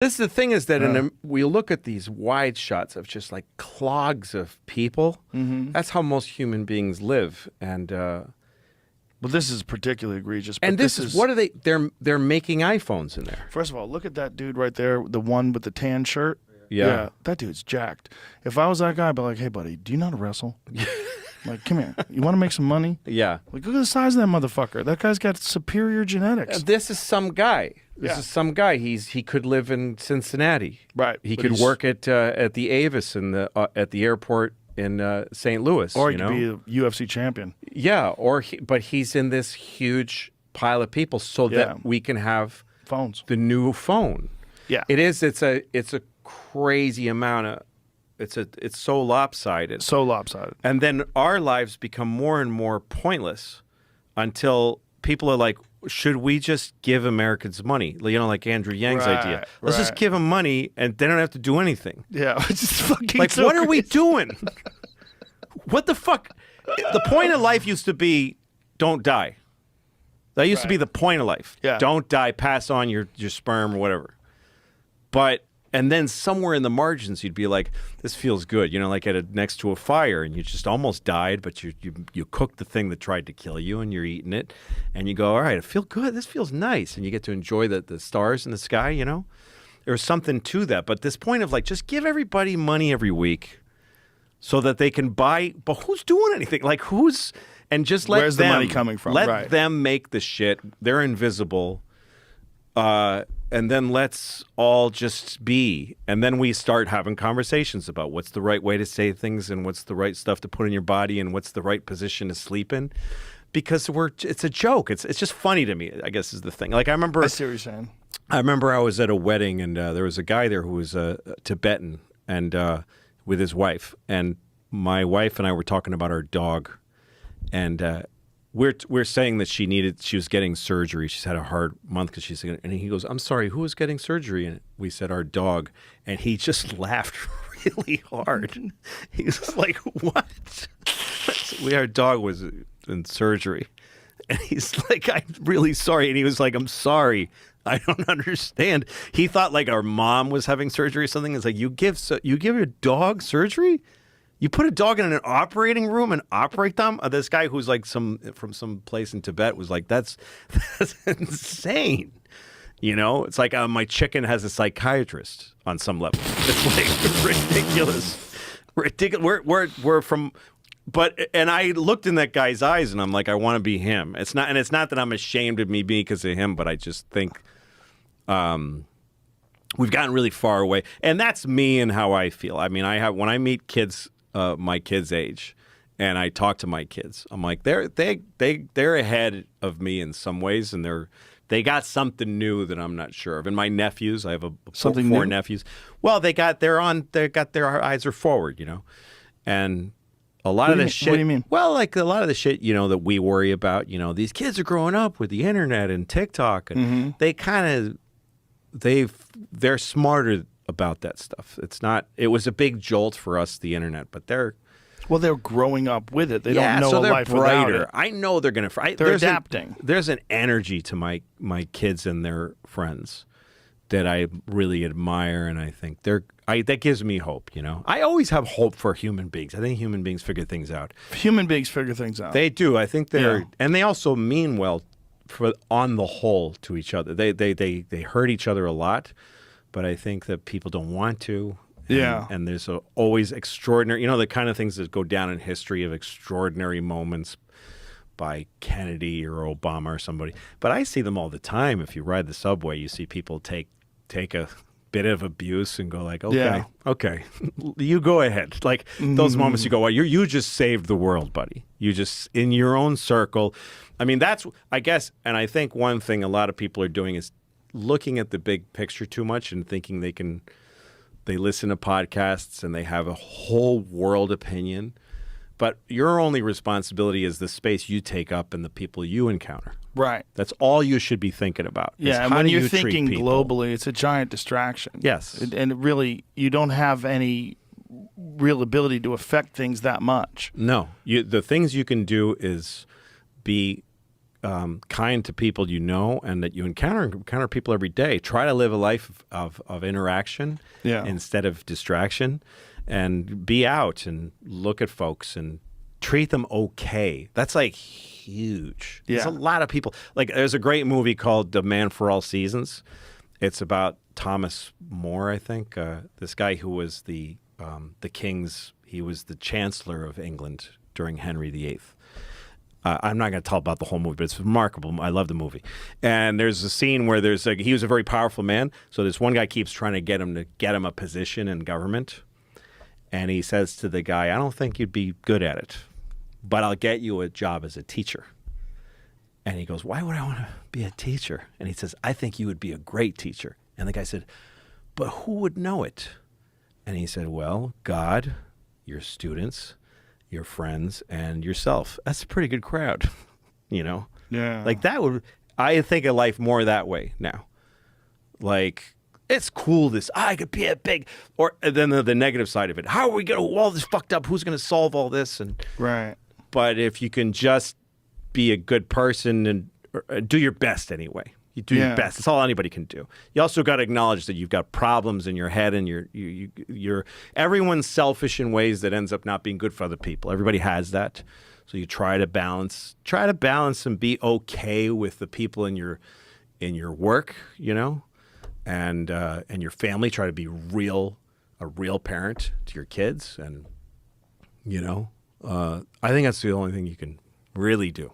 This is the thing is that we look at these wide shots of just like clogs of people. That's how most human beings live. And well, this is particularly egregious. And this is what are they? They're making iPhones in there. First of all, look at that dude right there, the one with the tan shirt. Yeah, that dude's jacked. If I was that guy, I'd be like, hey, buddy, do you know how to wrestle? Like, come here. You want to make some money? Yeah. Like, look at the size of that motherfucker. That guy's got superior genetics. This is some guy. This is some guy. He could live in Cincinnati. Right. He could work at the Avis at the airport in St. Louis. Or he could be a UFC champion. Yeah. But he's in this huge pile of people so that we can have phones. The new phone. Yeah. It is. It's a crazy amount of. It's so lopsided. So lopsided. And then our lives become more and more pointless until people are like, should we just give Americans money? You know, like Andrew Yang's idea. Let's just give them money and they don't have to do anything. Yeah. It's just fucking like, so what are we crazy. doing? What the fuck? The point of life used to be don't die. That used to be the point of life. Yeah. Don't die, pass on your sperm or whatever. And then somewhere in the margins, you'd be like, this feels good. You know, like next to a fire and you just almost died, but you cooked the thing that tried to kill you and you're eating it. And you go, all right, I feel good. This feels nice. And you get to enjoy the stars in the sky, you know? There's something to that. But this point of like, just give everybody money every week so that they can buy. But who's doing anything? Like who's, and just let Where's them. the money coming from? Let them make the shit. They're invisible. And then let's all just be. And then we start having conversations about what's the right way to say things and what's the right stuff to put in your body and what's the right position to sleep in. Because it's a joke. It's just funny to me, I guess is the thing. Like I remember. I see what you're saying. I remember I was at a wedding and there was a guy there who was Tibetan and with his wife. And my wife and I were talking about our dog. And we're saying that she was getting surgery. She's had a hard month because she's, and he goes, I'm sorry, who was getting surgery? And we said our dog, and he just laughed really hard. He was like, what? Our dog was in surgery, and he's like, I'm really sorry. And he was like, I'm sorry, I don't understand. He thought like our mom was having surgery or something. It's like you give your dog surgery. You put a dog in an operating room and operate them? This guy who's like from some place in Tibet was like, that's insane. You know? It's like my chicken has a psychiatrist on some level. It's like ridiculous. We're from, and I looked in that guy's eyes and I'm like, I want to be him. It's not that I'm ashamed of me being because of him, but I just think we've gotten really far away. And that's me and how I feel. I mean, when I meet kids, my kids' age, and I talk to my kids, I'm like, they're ahead of me in some ways, and they got something new that I'm not sure of. And my nephews, I have four nephews. Well, they got their eyes are forward, you know, and a lot of the shit. What do you mean? Well, like a lot of the shit, you know, that we worry about. You know, these kids are growing up with the internet and TikTok, and they kind of they're smarter about that stuff. It was a big jolt for us, the internet, but they're growing up with it. They don't know so a they're life brighter. without it. I know they're going to. They're adapting. There's an energy to my kids and their friends that I really admire, and I think that gives me hope. You know, I always have hope for human beings. I think human beings figure things out. Human beings figure things out. They do. I think and they also mean well on the whole to each other. They hurt each other a lot. But I think that people don't want to. And there's always extraordinary, you know, the kind of things that go down in history of extraordinary moments by Kennedy or Obama or somebody. But I see them all the time. If you ride the subway, you see people take a bit of abuse and go like, okay, you go ahead. Like those moments you go, well, you just saved the world, buddy. You just, in your own circle. I mean, that's, I guess, and I think one thing a lot of people are doing is looking at the big picture too much and thinking they listen to podcasts and they have a whole world opinion. But your only responsibility is the space you take up and the people you encounter. Right. That's all you should be thinking about. Yeah, and when you're thinking globally, it's a giant distraction. Yes. And really, you don't have any real ability to affect things that much. No. The things you can do is be kind to people you know and that you encounter people every day. Try to live a life of interaction instead of distraction, and be out and look at folks and treat them okay. That's like huge. Yeah. There's a lot of people. Like, there's a great movie called The Man for All Seasons. It's about Thomas More, I think. This guy who was the king's. He was the Chancellor of England during Henry VIII. I'm not going to talk about the whole movie, but it's remarkable. I love the movie. And there's a scene where he was a very powerful man. So this one guy keeps trying to get him a position in government. And he says to the guy, I don't think you'd be good at it, but I'll get you a job as a teacher. And he goes, why would I want to be a teacher? And he says, I think you would be a great teacher. And the guy said, but who would know it? And he said, well, God, your students, your friends, and yourself. That's a pretty good crowd, you know? Yeah. Like, I think of life more that way now. Like, it's cool I could be a big, or then the negative side of it. How are we going to, all this fucked up, who's going to solve all this? And right. But if you can just be a good person and do your best anyway. You do your best. That's all anybody can do. You also got to acknowledge that you've got problems in your head, and you're everyone's selfish in ways that ends up not being good for other people. Everybody has that. So you try to balance and be okay with the people in your work, you know, and your family. Try to be a real parent to your kids, and you know, I think that's the only thing you can really do.